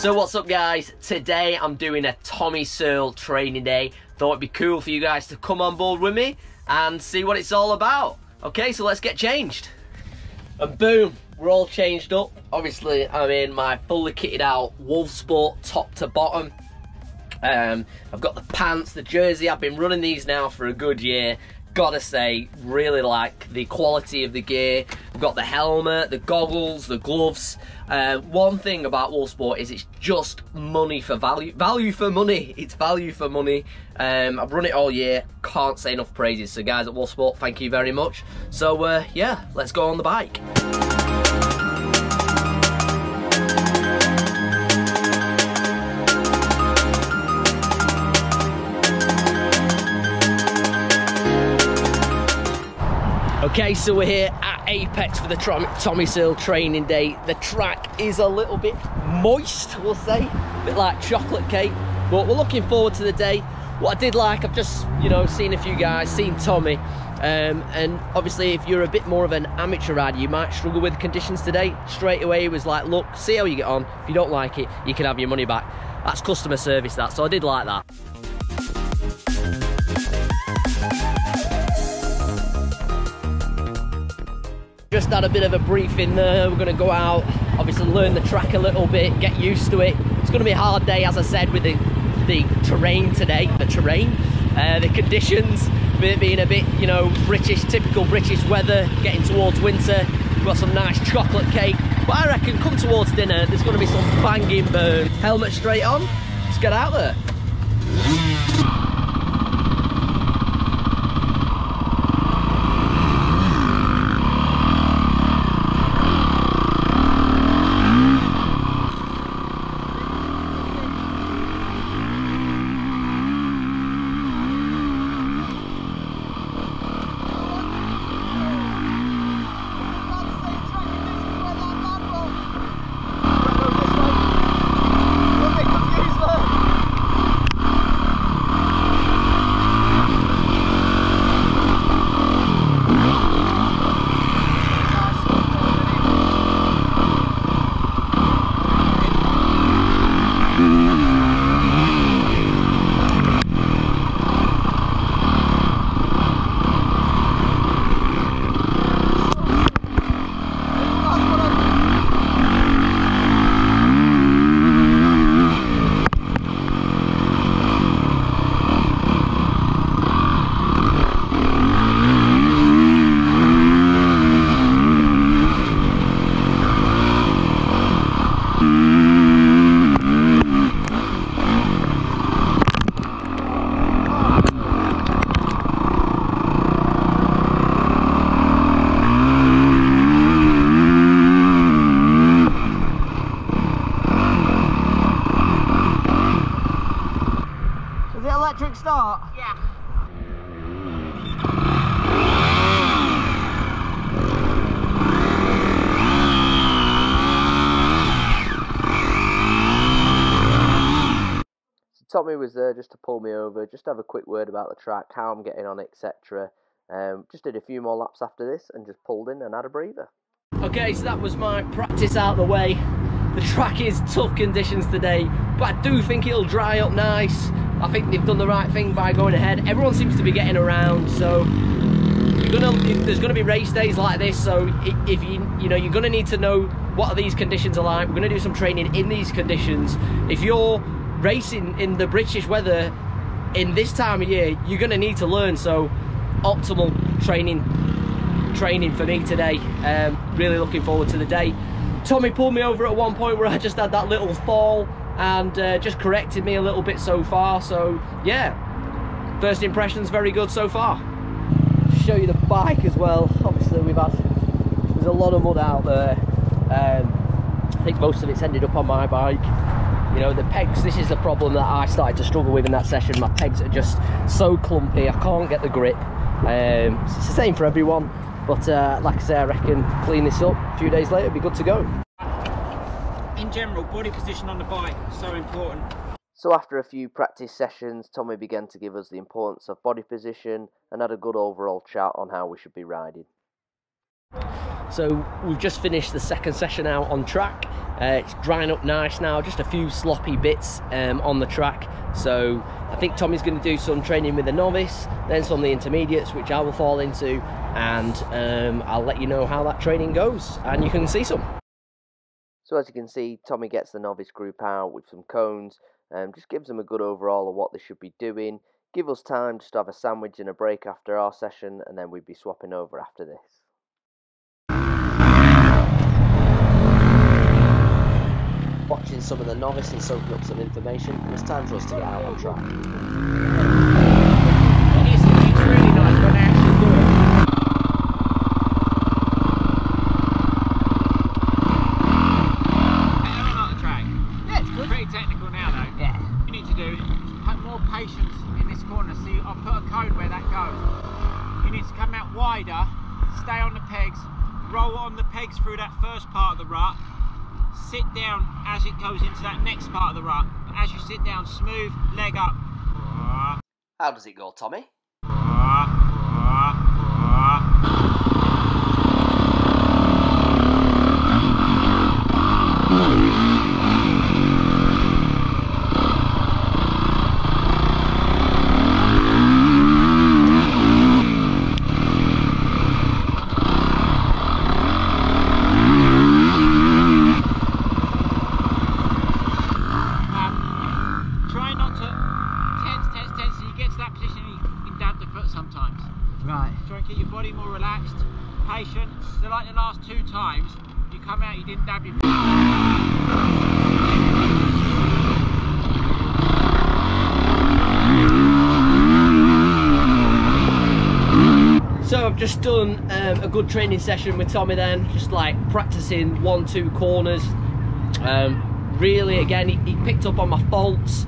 So what's up guys, today I'm doing a Tommy Searle training day. Thought it'd be cool for you guys to come on board with me and see what it's all about. Okay, so let's get changed. And boom, we're all changed up. Obviously I'm in my fully kitted out Wolf Sport top to bottom. I've got the pants, the jersey. I've been running these now for a good year. Gotta say, really like the quality of the gear. I've got the helmet, the goggles, the gloves. One thing about Wolf Sport is it's just money for value. Value for money. It's value for money. I've run it all year. Can't say enough praises. So guys at Wolf Sport, thank you very much. So yeah, let's go on the bike. Okay, so we're here at Apex for the Tommy Searle training day. The track is a little bit moist, we'll say, a bit like chocolate cake, but we're looking forward to the day. What I did like, I've just, seen a few guys, seen Tommy, and obviously if you're a bit more of an amateur rider, you might struggle with conditions today. Straight away, he was like, look, see how you get on. If you don't like it, you can have your money back. That's customer service, that, so I did like that. Just had a bit of a briefing there. We're going to go out, obviously learn the track a little bit, get used to it. It's going to be a hard day, as I said, with the terrain today. The conditions, being a bit, typical British weather, getting towards winter. We've got some nice chocolate cake. But I reckon come towards dinner, there's going to be some banging burn. Helmet straight on, let's get out there. Electric start? Yeah. So Tommy was there just to pull me over, just have a quick word about the track, how I'm getting on, etc. Just did a few more laps after this and just pulled in and had a breather. Okay, so that was my practice out of the way. The track is tough conditions today, but I do think it'll dry up nice. I think they've done the right thing by going ahead. Everyone seems to be getting around, so there's gonna be race days like this. So if you're gonna need to know what these conditions are like. We're gonna do some training in these conditions. If you're racing in the British weather in this time of year, you're gonna need to learn. So optimal training for me today. Really looking forward to the day. Tommy pulled me over at one point where I just had that little fall and just corrected me a little bit so far. So yeah, first impressions very good so far. Show you the bike as well. Obviously there's a lot of mud out there. I think most of it's ended up on my bike. The pegs, this is the problem that I started to struggle with in that session. My pegs are just so clumpy, I can't get the grip. It's the same for everyone, but like I say, I reckon clean this up a few days later, it'll be good to go. In general, body position on the bike is so important. So after a few practice sessions, Tommy began to give us the importance of body position and had a good overall chat on how we should be riding. So we've just finished the second session out on track. It's drying up nice now, just a few sloppy bits on the track. So I think Tommy's going to do some training with the novice, then some of the intermediates, which I will fall into, and I'll let you know how that training goes, and you can see some. So as you can see, Tommy gets the novice group out with some cones, just gives them a good overall of what they should be doing. Give us time just to have a sandwich and a break after our session, and then we'd be swapping over after this. Watching some of the novice and soaking up some information, and it's time for us to get out on track. It's really nice when they actually do it. On the track. Yeah, it's good. Pretty technical now though. Yeah. What you need to do is have more patience in this corner. See, I'll put a code where that goes. You need to come out wider, stay on the pegs, roll on the pegs through that first part of the rut. Sit down as it goes into that next part of the rut. As you sit down, smooth, leg up. How does it go, Tommy? Sometimes. Right. Try and keep your body more relaxed, patient. So like the last 2 times, you come out, you didn't dab your So I've just done a good training session with Tommy then, just like practicing 1-2 corners. Really, again, he picked up on my faults.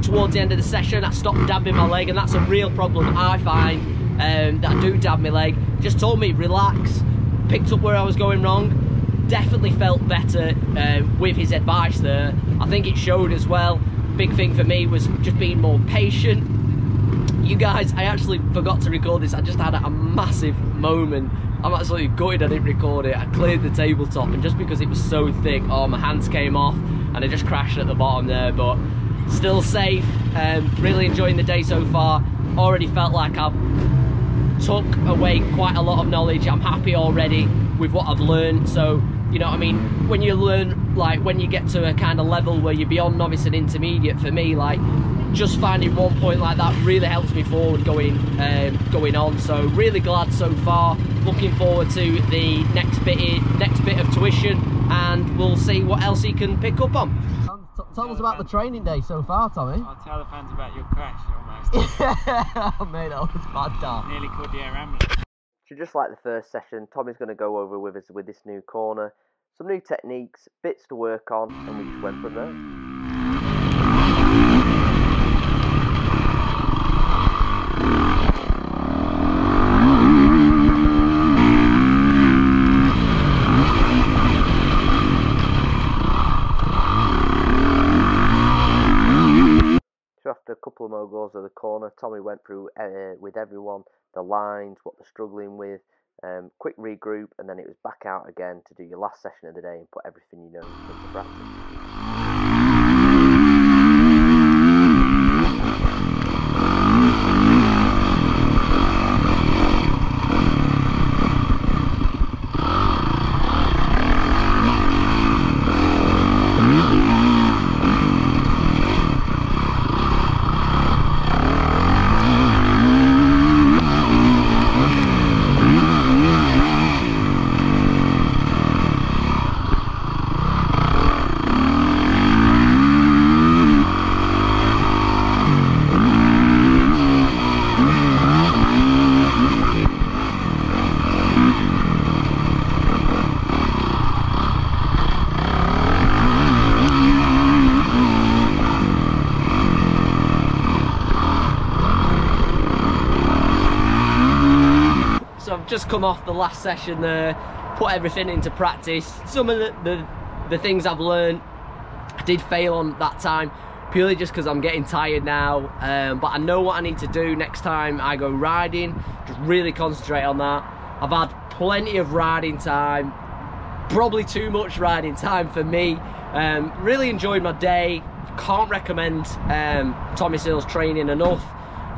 Towards the end of the session, I stopped dabbing my leg, and that's a real problem I find, that I do dab my leg. Just told me relax, picked up where I was going wrong, definitely felt better with his advice there. I think it showed as well. Big thing for me was just being more patient. You guys, I actually forgot to record this. I just had a massive moment. I'm absolutely gutted I didn't record it. I cleared the tabletop, and just because it was so thick, oh, my hands came off and I just crashed at the bottom there, but still safe. Really enjoying the day so far. Already felt like I've took away quite a lot of knowledge. I'm happy already with what I've learned. So, you know what I mean, when you learn, like when you get to a kind of level where you're beyond novice and intermediate, for me, like just finding one point like that really helps me forward going on. So really glad so far. Looking forward to the next bit of tuition, and we'll see what else he can pick up on. Tell us about the training day so far, Tommy. I'll tell the fans about your crash almost. Yeah, mate, that was bad, Dan. Nearly called the air ambulance. So just like the first session, Tommy's going to go over with us with this new corner, some new techniques, bits to work on, and we just went from there. After a couple of more goals of the corner, Tommy went through with everyone the lines, what they're struggling with, quick regroup, and then it was back out again to do your last session of the day and put everything you know into practice. So I've just come off the last session there, put everything into practice. Some of the things I've learned, I did fail on that time, purely just because I'm getting tired now. But I know what I need to do next time I go riding, just really concentrate on that. I've had plenty of riding time, probably too much riding time for me. Really enjoyed my day. Can't recommend Tommy Searle's training enough.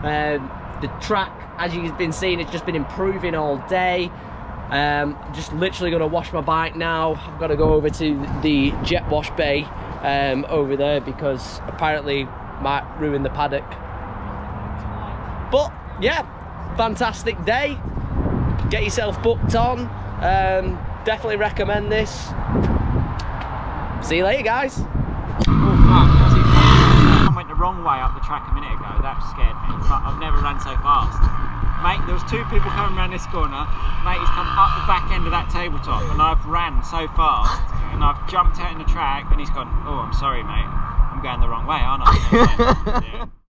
The track, as you've been seeing, it's just been improving all day. Just literally going to wash my bike now. I've got to go over to the jet wash bay over there because apparently might ruin the paddock. But yeah, fantastic day. Get yourself booked on. Definitely recommend this. See you later, guys. Oh fuck, I went the wrong way up the track a minute ago. That scared me. But I've never run so fast. Mate, there was two people coming around this corner. Mate, he's come up the back end of that tabletop and I've ran so fast and I've jumped out in the track and he's gone, oh, I'm sorry, mate. I'm going the wrong way, aren't I? Yeah.